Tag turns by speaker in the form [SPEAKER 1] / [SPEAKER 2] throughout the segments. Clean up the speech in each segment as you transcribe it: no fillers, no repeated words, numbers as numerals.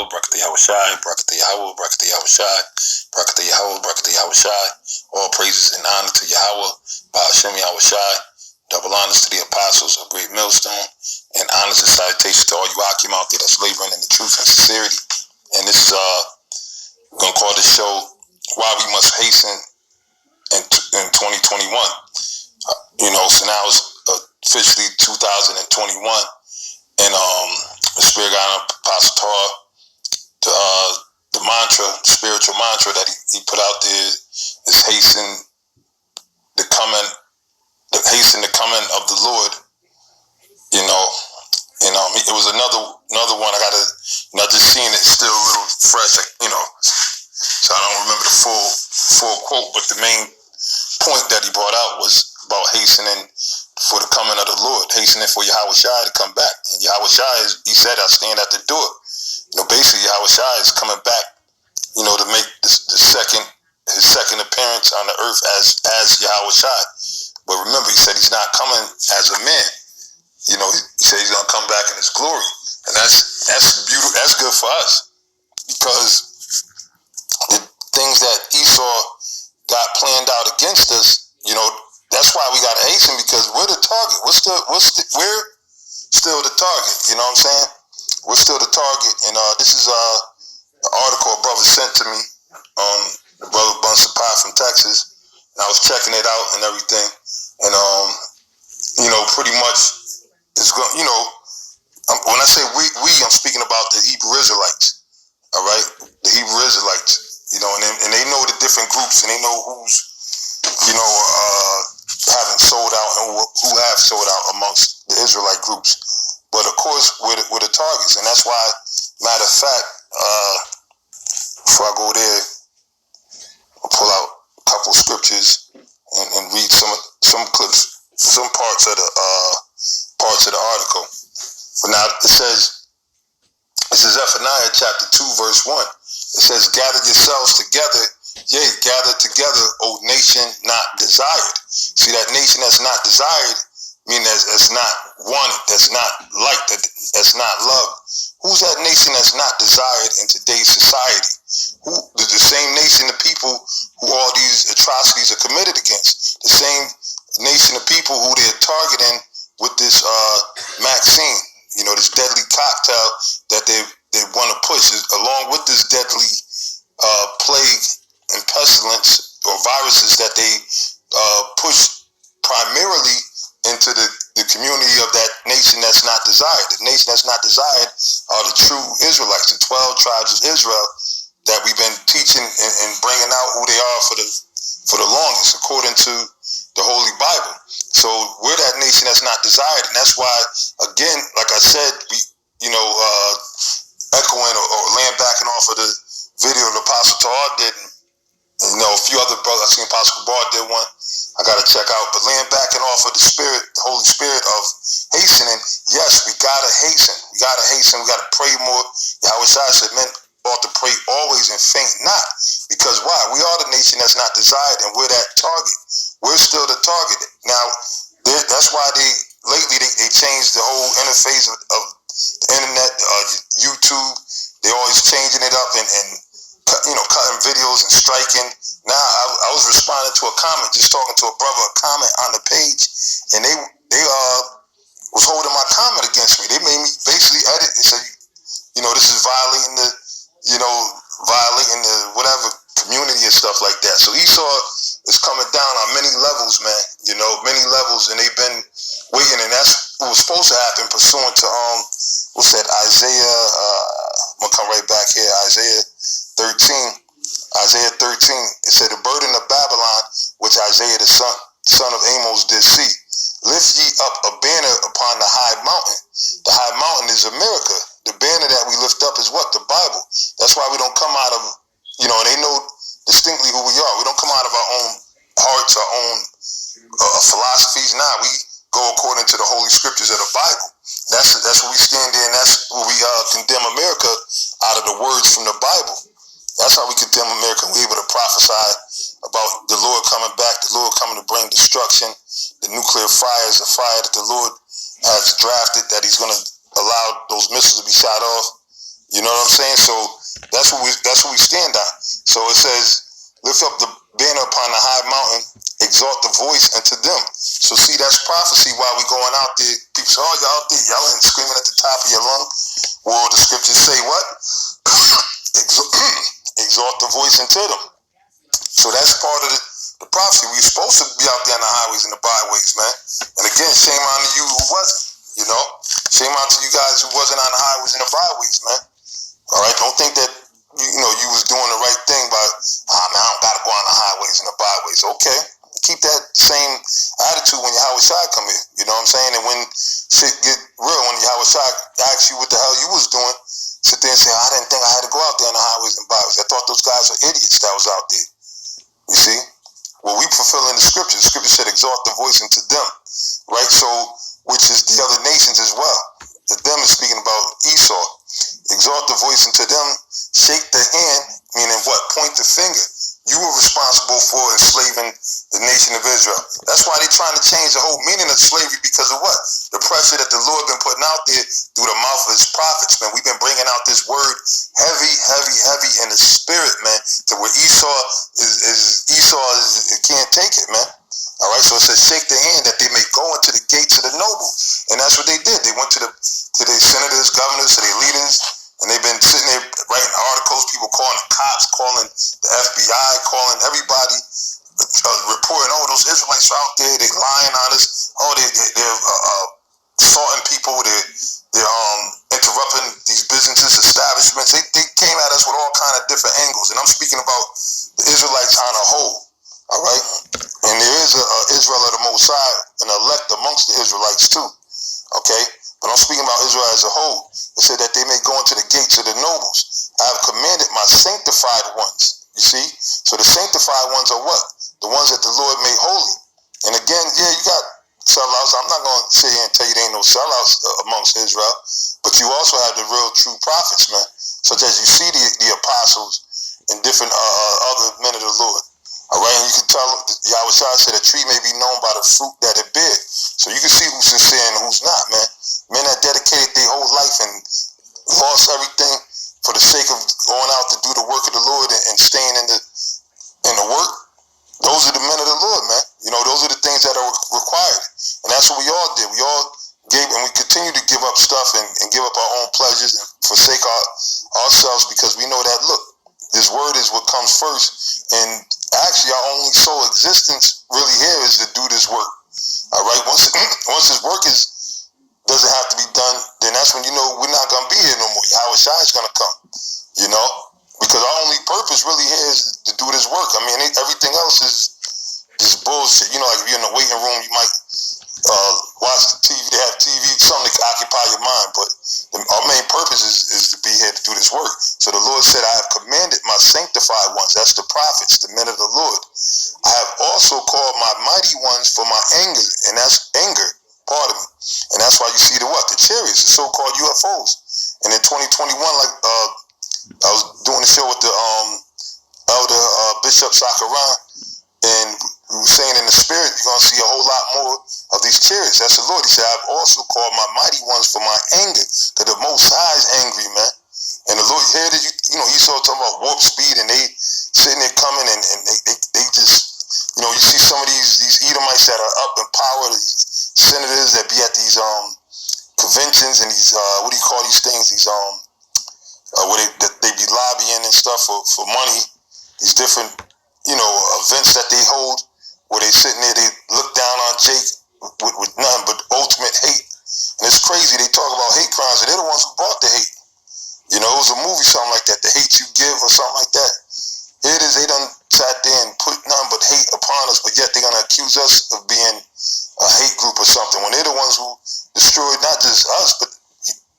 [SPEAKER 1] Yahweh, Barakatah Yahweh Shai, Barakatah Yahweh, Barakatah Yahweh Shai, Barakatah Yahweh, Barakatah Yahweh Shai. All praises and honor to Yahweh, Ba'ashem Yahweh Shai. Double honors to the apostles of Great Millstone, and honors and salutations to all you Akim out there that's laboring in the truth and sincerity. And this is, we're going to call this show Why We Must Hasten in 2021. So now it's officially 2021. And the Spirit guide Apostle Tar, the mantra, the spiritual mantra that he put out there is hasten the coming of the Lord. It was another one. I just seen it, still a little fresh, so I don't remember the full quote, but the main point that he brought out was about hastening for the coming of the Lord, hastening for Yahweh Shai to come back. And Yahweh Shai, he said, I stand at the door. Basically Yahweh Shai is coming back, to make his second appearance on the earth as Yahweh Shai. But remember, he said he's not coming as a man. He said he's gonna come back in his glory, and that's beautiful. That's good for us, because the things that Esau got planned out against us, that's why we got to hasten, because we're the target. We're still the target. You know what I'm saying? We're still the target. And this is an article a brother sent to me, the brother Bunsapai from Texas. And I was checking it out and everything. And pretty much it's going. When I say we, I'm speaking about the Hebrew Israelites. All right, the Hebrew Israelites. And they know the different groups, and they know who's haven't sold out and who have sold out amongst the Israelite groups. But of course, we're the targets, and that's why, matter of fact, before I go there, I'll pull out a couple scriptures and read some clips, some parts of the article. But now this is Zephaniah chapter 2, verse 1. It says, "Gather yourselves together, yea, gather together, O nation not desired." See, that nation that's not desired, meaning that's not wanted, that's not liked, that's not loved. Who's that nation that's not desired in today's society? The same nation of people who all these atrocities are committed against. The same nation of people who they're targeting with this vaccine, this deadly cocktail that they want to push, along with this deadly plague and pestilence or viruses that they push primarily into the community of that nation that's not desired. The nation that's not desired are the true Israelites, the 12 tribes of Israel that we've been teaching and bringing out who they are for the longest, according to the Holy Bible. So we're that nation that's not desired, and that's why, again, like I said, we, echoing or laying backing off of the video the Apostle Tar did, and a few other brothers. I seen Apostle Bar did one. I gotta check out. But laying backing off of the Holy Spirit of hastening. Yes, we gotta hasten. We gotta hasten. We gotta pray more. Yahweh Shai said, men ought to pray always and faint not. Because why? We are the nation that's not desired, and we're that target. We're still the target. Now, that's why lately they changed the whole interface of the internet, YouTube. They're always changing it up and cutting videos and striking. Now I was responding to a comment, just talking to a brother, a comment on the page, and they was holding my comment against me. They made me basically edit. They said, this is violating the whatever community and stuff like that. So Esau is coming down on many levels, man. Many levels, and they've been waiting, and that's what was supposed to happen pursuant to what's that, Isaiah? I'm gonna come right back here. Isaiah 13. It said, "The burden of Babylon, which Isaiah the son of Amos did see. Lift ye up a banner upon the high mountain." The high mountain is America. The banner that we lift up is what? The Bible. That's why we don't come out of, and they know distinctly who we are. We don't come out of our own hearts, our own philosophies. Nah, we go according to the Holy Scriptures of the Bible. That's what we stand in. That's what we condemn America out of the words from the Bible. That's how we condemn America. We're able to prophesy about the Lord coming back, the Lord coming to bring destruction. The nuclear fire is a fire that the Lord has drafted, that he's going to allow those missiles to be shot off. You know what I'm saying? So that's what we stand on. So it says, lift up the banner upon the high mountain, exalt the voice unto them. So see, that's prophecy while we going out there. People say, oh, y'all out there yelling and screaming at the top of your lung. Well, the scriptures say what? Exalt the voice unto them. So that's part of the prophecy. We're supposed to be out there on the highways and the byways, man. And again, shame on you who wasn't, you know. Shame on to you guys who wasn't on the highways and the byways, man. All right, don't think that, you was doing the right thing by, man, I don't got to go on the highways and the byways. Okay, keep that same attitude when Yahweh Shai come in. You know what I'm saying? And when shit get real, when Yahweh Shai asks you what the hell you was doing, sit there and say, I didn't think I had to go out there on the highways and byways. I thought those guys were idiots that was out there. You see? Well, we fulfilling the scripture. The scripture said, exalt the voice unto them. Right? So, which is the other nations as well. The them is speaking about Esau. Exalt the voice unto them, shake the hand, meaning what? Point the finger. You were responsible for enslaving the nation of Israel. That's why they're trying to change the whole meaning of slavery, because of what? The pressure that the Lord been putting out there through the mouth of his prophets, man. We've been bringing out this word heavy in the spirit, man, to where Esau can't take it, man. All right, so it says, shake the hand that they may go into the gates of the noble. And that's what they did. They went to the senators, governors, to their leaders, and they've been sitting there writing articles, people calling the cops, calling the FBI, calling everybody, reporting, oh, those Israelites are out there, they're lying on us, oh, they're assaulting people, they're interrupting these businesses, establishments. They came at us with all kind of different angles, and I'm speaking about the Israelites on a whole. All right, and there is a Israel of the Most High, an elect amongst the Israelites too. Okay, but I'm speaking about Israel as a whole. It said that they may go into the gates of the nobles. I have commanded my sanctified ones. You see, so the sanctified ones are what? The ones that the Lord made holy. And again, yeah, you got sellouts. I'm not going to sit here and tell you there ain't no sellouts amongst Israel, but you also have the real true prophets, man. Such as you see the apostles and different other men of the Lord. All right, and you can tell, Yahweh Shai said, a tree may be known by the fruit that it bears. So you can see who's sincere and who's not, man. Men that dedicated their whole life and lost everything for the sake of going out to do the work of the Lord and staying in the work. Those are the men of the Lord, man. You know, those are the things that are required. And that's what we all did. We all gave, and we continue to give up stuff and give up our own pleasures and forsake ourselves, because we know that, look, this word is what comes first. And actually, our only sole existence really here is to do this work. All right. Once this work doesn't have to be done, then that's when you know we're not gonna be here no more. Yahweh Shai is gonna come. You know, because our only purpose really here is to do this work. I mean, everything else is bullshit. You know, like if you're in the waiting room, you might watch the TV. They have TV, something to occupy your mind. But our main purpose is to be here to do this work. So the Lord said, I have commanded my sanctified ones. That's the prophets, the men of the Lord. I have also called my mighty ones for my anger, and that's anger, pardon me. And that's why you see the chariots, the so-called UFOs. And in 2021, like I was doing a show with the elder Bishop Zachariah, and we were saying in the spirit, you're going to see a whole lot more of these chariots. That's the Lord. He said, I've also called my mighty ones for my anger, because the Most High is angry, man. And the Lord here, he started talking about warp speed, and they sitting there coming, and they just, you see some of these Edomites that are up in power, these senators that be at these conventions and these what do you call these things? These where they be lobbying and stuff for money. These different events that they hold, where they sitting there, they look down on Jake with nothing but ultimate hate. And it's crazy. They talk about hate crimes, and they're the ones who brought the hate. It was a movie, something like that, The Hate You Give or something like that. Here it is, they done sat there and put nothing but hate upon us, but yet they're going to accuse us of being a hate group or something, when they're the ones who destroyed not just us, but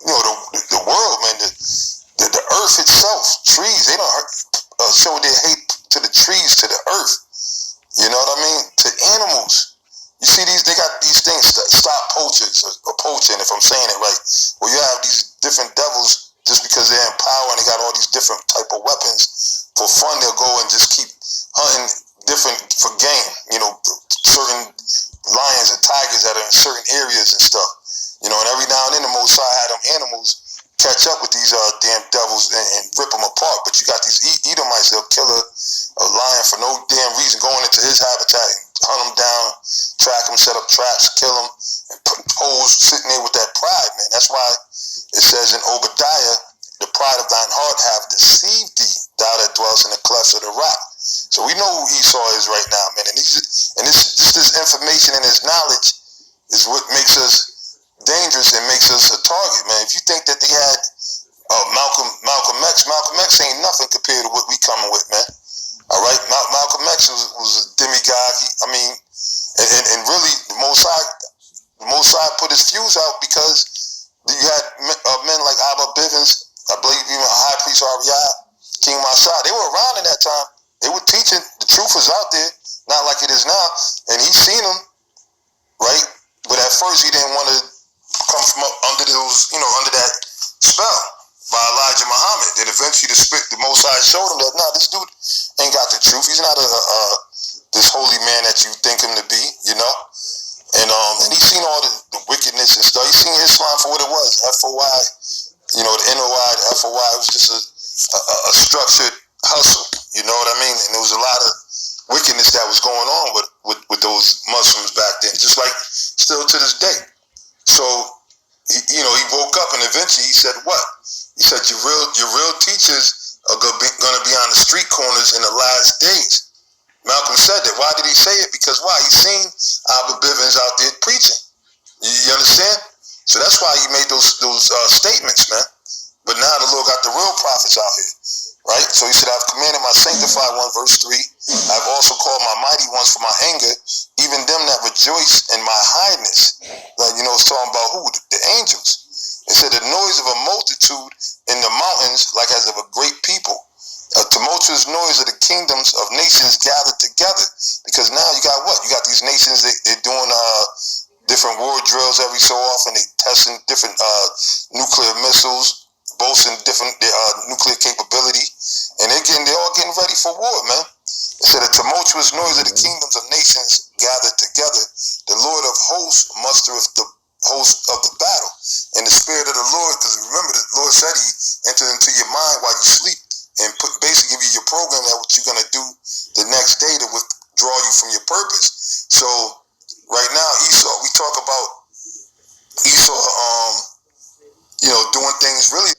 [SPEAKER 1] the world, man, the earth itself, trees, they don't show their hate to the trees, to the earth. You know what I mean? To animals. You see they got these things, stop poachers or poaching, if I'm saying it right. Well, you have these different devils, just because they're in power and they got all these different type of weapons. For fun, they'll go and just keep hunting different for game. Certain lions and tigers that are in certain areas and stuff. And every now and then the Most High had them animals catch up with these damn devils and rip them apart. But you got these Edomites, they'll kill a lion for no damn reason, going into his habitat and hunt him down, track him, set up traps, kill him, and put poles sitting there with that pride, man. That's why it says in Obadiah, the pride of thine heart have deceived thee, thou that dwellest in the clefts of the rock. So we know who Esau is right now, man. And this information and this knowledge is what makes us dangerous and makes us a target, man. If you think that they had Malcolm X ain't nothing compared to what we coming with, man. All right, Malcolm X was a demigod. And really, the Most High put his fuse out because you had men like Abba Bivens, I believe even High Priest Ariad, King Masad. They were around in that time. They were teaching. The truth was out there, not like it is now. And he seen them, right? But at first, he didn't want to come from under that spell by Elijah Muhammad. Then eventually the Most High showed him that, this dude ain't got the truth. He's not this holy man that you think him to be, you know? And he's seen all the wickedness and stuff. He's seen Islam for what it was. FOI, the NOI, the FOI, it was just a structured hustle, you know what I mean? And there was a lot of wickedness that was going on with those Muslims back then, just like still to this day. So, he woke up and eventually he said what? He said, your real teachers are going to be on the street corners in the last days. Malcolm said that. Why did he say it? Because why? He seen Abba Bivens out there preaching. You understand? So that's why he made those statements, man. But now the Lord got the real prophets out here, right? So he said, I've commanded my sanctified one, verse 3. I've also called my mighty ones for my anger, even them that rejoice in my highness. Like, it's talking about who? The angels. It said, the noise of a multitude in the mountains, like as of a great people. A tumultuous noise of the kingdoms of nations gathered together. Because now you got what? You got these nations, they're doing different war drills every so often. They testing different nuclear missiles, boasting different nuclear capability. And they're all getting ready for war, man. It said a tumultuous noise of the kingdoms of nations gathered together. The Lord of hosts mustereth the host of the battle. And the spirit of the Lord, because remember, the Lord said he entered into your mind while you sleep and basically give you your program that what you're going to do the next day to withdraw you from your purpose. So right now, Esau, we talk about Esau, doing things really